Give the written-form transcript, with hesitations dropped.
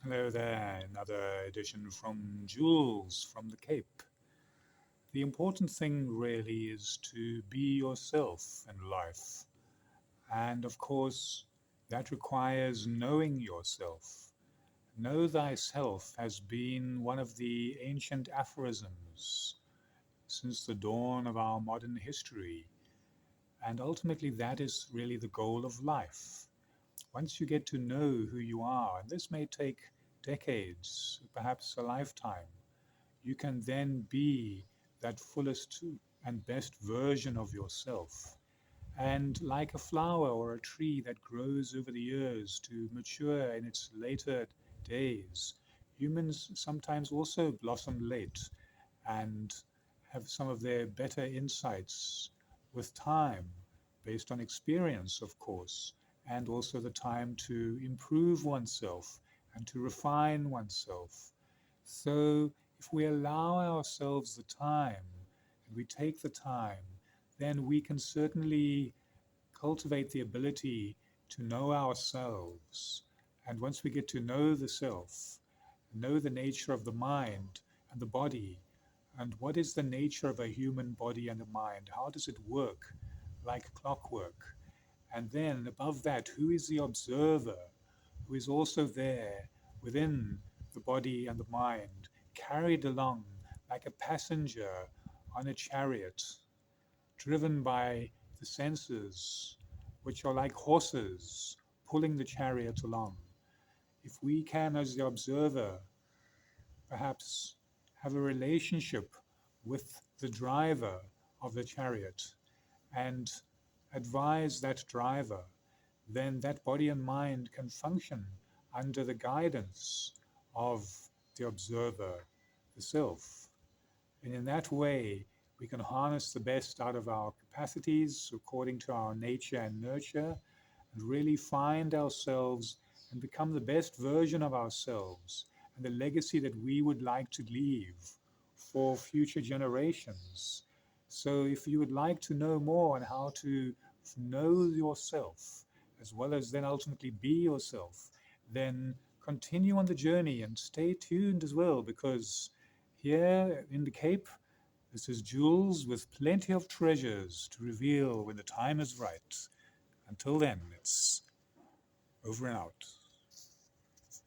Hello there, another edition from Jules from the Cape. The important thing really is to be yourself in life. And of course, that requires knowing yourself. Know thyself has been one of the ancient aphorisms since the dawn of our modern history. And ultimately, that is really the goal of life. Once you get to know who you are, and this may take decades, perhaps a lifetime, you can then be that fullest and best version of yourself. And like a flower or a tree that grows over the years to mature in its later days, humans sometimes also blossom late and have some of their better insights with time, based on experience, of course, and also the time to improve oneself and to refine oneself. So, if we allow ourselves the time and we take the time, then we can certainly cultivate the ability to know ourselves. And once we get to know the self, know the nature of the mind and the body, and what is the nature of a human body and a mind? How does it work like clockwork? And then, above that, who is the observer who is also there within the body and the mind, carried along like a passenger on a chariot, driven by the senses, which are like horses pulling the chariot along? If we can, as the observer, perhaps have a relationship with the driver of the chariot and advise that driver, then that body and mind can function under the guidance of the observer, the self. And in that way, we can harness the best out of our capacities according to our nature and nurture, and really find ourselves and become the best version of ourselves and the legacy that we would like to leave for future generations. So, if you would like to know more on how to know yourself, as well as then ultimately be yourself, then continue on the journey and stay tuned as well, because here in the Cape, this is Jules with plenty of treasures to reveal when the time is right. Until then, it's over and out.